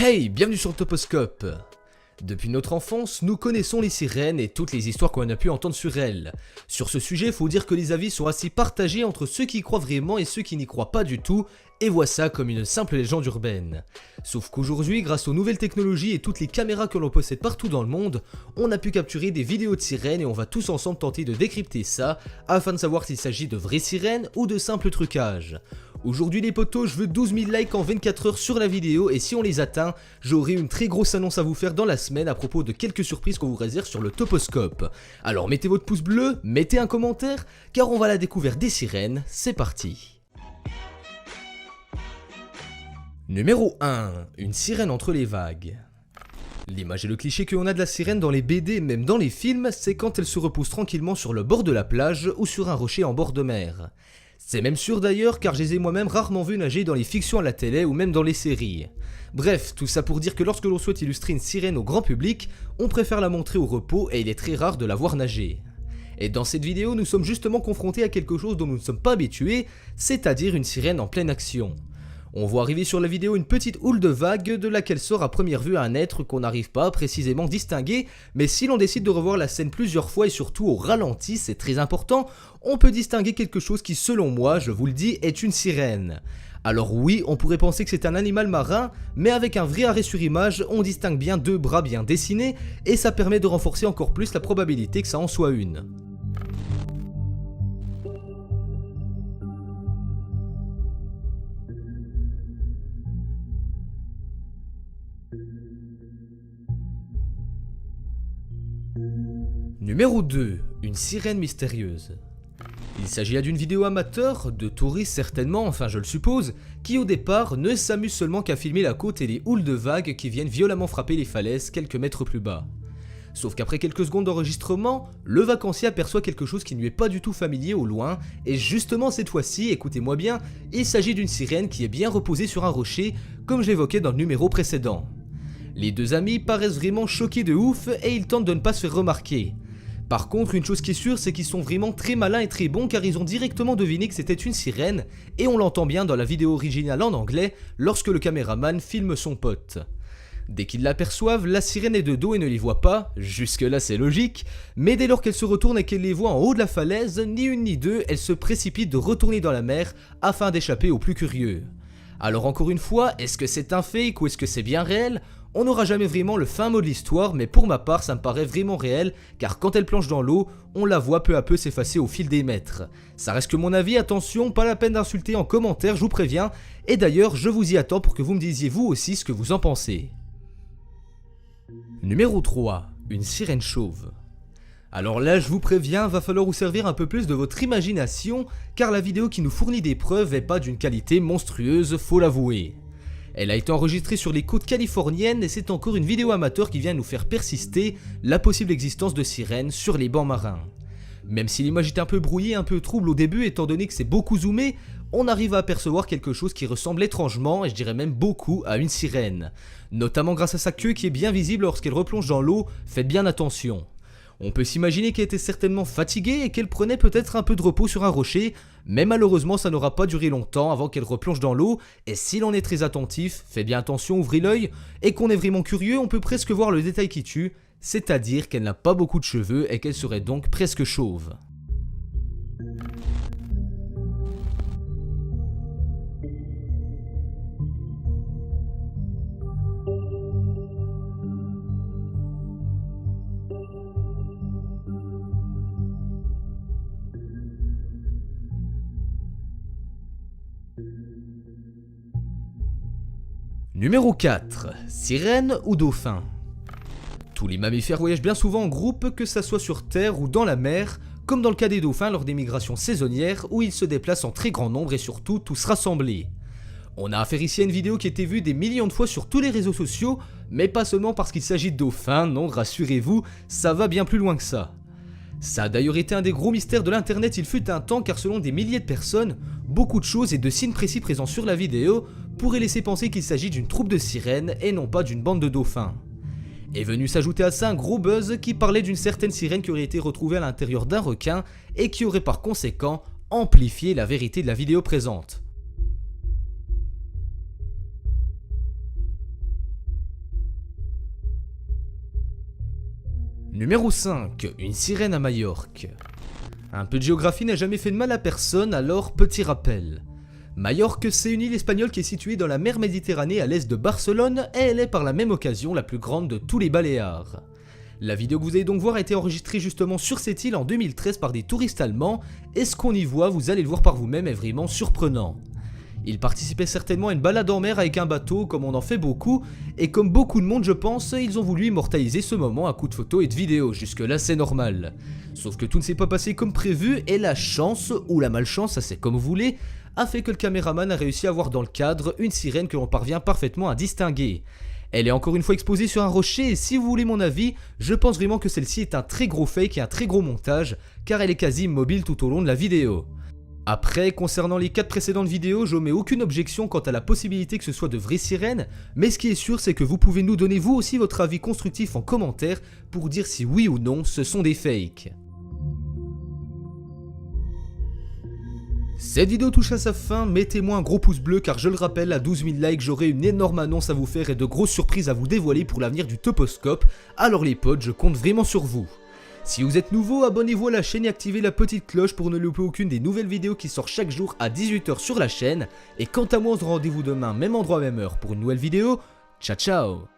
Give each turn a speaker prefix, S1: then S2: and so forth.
S1: Hey, bienvenue sur Toposcope. Depuis notre enfance, nous connaissons les sirènes et toutes les histoires qu'on a pu entendre sur elles. Sur ce sujet, faut dire que les avis sont assez partagés entre ceux qui y croient vraiment et ceux qui n'y croient pas du tout, et voient ça comme une simple légende urbaine. Sauf qu'aujourd'hui, grâce aux nouvelles technologies et toutes les caméras que l'on possède partout dans le monde, on a pu capturer des vidéos de sirènes et on va tous ensemble tenter de décrypter ça, afin de savoir s'il s'agit de vraies sirènes ou de simples trucages. Aujourd'hui les potos, je veux 12 000 likes en 24 heures sur la vidéo et si on les atteint, j'aurai une très grosse annonce à vous faire dans la semaine à propos de quelques surprises qu'on vous réserve sur le Toposcope. Alors mettez votre pouce bleu, mettez un commentaire, car on va à la découverte des sirènes, c'est parti. Numéro 1. Une sirène entre les vagues. L'image et le cliché qu'on a de la sirène dans les BD, même dans les films, c'est quand elle se repose tranquillement sur le bord de la plage ou sur un rocher en bord de mer. C'est même sûr d'ailleurs car je les ai moi-même rarement vus nager dans les fictions à la télé ou même dans les séries. Bref, tout ça pour dire que lorsque l'on souhaite illustrer une sirène au grand public, on préfère la montrer au repos et il est très rare de la voir nager. Et dans cette vidéo, nous sommes justement confrontés à quelque chose dont nous ne sommes pas habitués, c'est-à-dire une sirène en pleine action. On voit arriver sur la vidéo une petite houle de vagues de laquelle sort à première vue un être qu'on n'arrive pas à précisément distinguer, mais si l'on décide de revoir la scène plusieurs fois et surtout au ralenti, c'est très important, on peut distinguer quelque chose qui selon moi, je vous le dis, est une sirène. Alors oui, on pourrait penser que c'est un animal marin, mais avec un vrai arrêt sur image, on distingue bien deux bras bien dessinés, et ça permet de renforcer encore plus la probabilité que ça en soit une. Numéro 2. Une sirène mystérieuse. Il s'agit là d'une vidéo amateur, de touristes certainement, enfin je le suppose, qui au départ ne s'amusent seulement qu'à filmer la côte et les houles de vagues qui viennent violemment frapper les falaises quelques mètres plus bas. Sauf qu'après quelques secondes d'enregistrement, le vacancier aperçoit quelque chose qui ne lui est pas du tout familier au loin, et justement cette fois-ci, écoutez-moi bien, il s'agit d'une sirène qui est bien reposée sur un rocher, comme je l'évoquais dans le numéro précédent. Les deux amis paraissent vraiment choqués de ouf et ils tentent de ne pas se faire remarquer. Par contre, une chose qui est sûre, c'est qu'ils sont vraiment très malins et très bons car ils ont directement deviné que c'était une sirène et on l'entend bien dans la vidéo originale en anglais lorsque le caméraman filme son pote. Dès qu'ils l'aperçoivent, la sirène est de dos et ne les voit pas, jusque là c'est logique, mais dès lors qu'elle se retourne et qu'elle les voit en haut de la falaise, ni une ni deux, elle se précipite de retourner dans la mer afin d'échapper aux plus curieux. Alors encore une fois, est-ce que c'est un fake ou est-ce que c'est bien réel ? On n'aura jamais vraiment le fin mot de l'histoire, mais pour ma part ça me paraît vraiment réel, car quand elle plonge dans l'eau, on la voit peu à peu s'effacer au fil des mètres. Ça reste que mon avis, attention, pas la peine d'insulter en commentaire, je vous préviens, et d'ailleurs je vous y attends pour que vous me disiez vous aussi ce que vous en pensez. Numéro 3. Une sirène chauve. Alors là, je vous préviens, va falloir vous servir un peu plus de votre imagination, car la vidéo qui nous fournit des preuves est pas d'une qualité monstrueuse, faut l'avouer. Elle a été enregistrée sur les côtes californiennes et c'est encore une vidéo amateur qui vient nous faire persister la possible existence de sirènes sur les bancs marins. Même si l'image est un peu brouillée, un peu trouble au début étant donné que c'est beaucoup zoomé, on arrive à apercevoir quelque chose qui ressemble étrangement, et je dirais même beaucoup, à une sirène. Notamment grâce à sa queue qui est bien visible lorsqu'elle replonge dans l'eau, faites bien attention. On peut s'imaginer qu'elle était certainement fatiguée et qu'elle prenait peut-être un peu de repos sur un rocher, mais malheureusement ça n'aura pas duré longtemps avant qu'elle replonge dans l'eau, et si l'on est très attentif, faites bien attention, ouvrez l'œil, et qu'on est vraiment curieux, on peut presque voir le détail qui tue, c'est-à-dire qu'elle n'a pas beaucoup de cheveux et qu'elle serait donc presque chauve. Numéro 4. Sirène ou dauphin. Tous les mammifères voyagent bien souvent en groupe, que ça soit sur terre ou dans la mer, comme dans le cas des dauphins lors des migrations saisonnières où ils se déplacent en très grand nombre et surtout tous rassemblés. On a affaire ici à une vidéo qui a été vue des millions de fois sur tous les réseaux sociaux, mais pas seulement parce qu'il s'agit de dauphins, non, rassurez-vous, ça va bien plus loin que ça. Ça a d'ailleurs été un des gros mystères de l'internet il fut un temps car selon des milliers de personnes, beaucoup de choses et de signes précis présents sur la vidéo pourraient laisser penser qu'il s'agit d'une troupe de sirènes et non pas d'une bande de dauphins. Est venu s'ajouter à ça un gros buzz qui parlait d'une certaine sirène qui aurait été retrouvée à l'intérieur d'un requin et qui aurait par conséquent amplifié la vérité de la vidéo présente. Numéro 5. Une sirène à Majorque. Un peu de géographie n'a jamais fait de mal à personne, alors petit rappel. Majorque, c'est une île espagnole qui est située dans la mer Méditerranée à l'est de Barcelone et elle est par la même occasion la plus grande de tous les Baléares. La vidéo que vous allez donc voir a été enregistrée justement sur cette île en 2013 par des touristes allemands et ce qu'on y voit, vous allez le voir par vous-même, est vraiment surprenant. Ils participaient certainement à une balade en mer avec un bateau comme on en fait beaucoup et comme beaucoup de monde je pense, ils ont voulu immortaliser ce moment à coups de photos et de vidéos, jusque là c'est normal. Sauf que tout ne s'est pas passé comme prévu et la chance, ou la malchance, ça c'est comme vous voulez, a fait que le caméraman a réussi à voir dans le cadre une sirène que l'on parvient parfaitement à distinguer. Elle est encore une fois exposée sur un rocher et si vous voulez mon avis, je pense vraiment que celle-ci est un très gros fake et un très gros montage car elle est quasi immobile tout au long de la vidéo. Après, concernant les 4 précédentes vidéos, j'omets aucune objection quant à la possibilité que ce soit de vraies sirènes, mais ce qui est sûr c'est que vous pouvez nous donner vous aussi votre avis constructif en commentaire pour dire si oui ou non ce sont des fakes. Cette vidéo touche à sa fin, mettez-moi un gros pouce bleu car je le rappelle, à 12 000 likes j'aurai une énorme annonce à vous faire et de grosses surprises à vous dévoiler pour l'avenir du Toposcope, alors les potes je compte vraiment sur vous. Si vous êtes nouveau, abonnez-vous à la chaîne et activez la petite cloche pour ne louper aucune des nouvelles vidéos qui sortent chaque jour à 18 h sur la chaîne, et quant à moi on se rend rendez-vous demain, même endroit même heure pour une nouvelle vidéo, ciao ciao.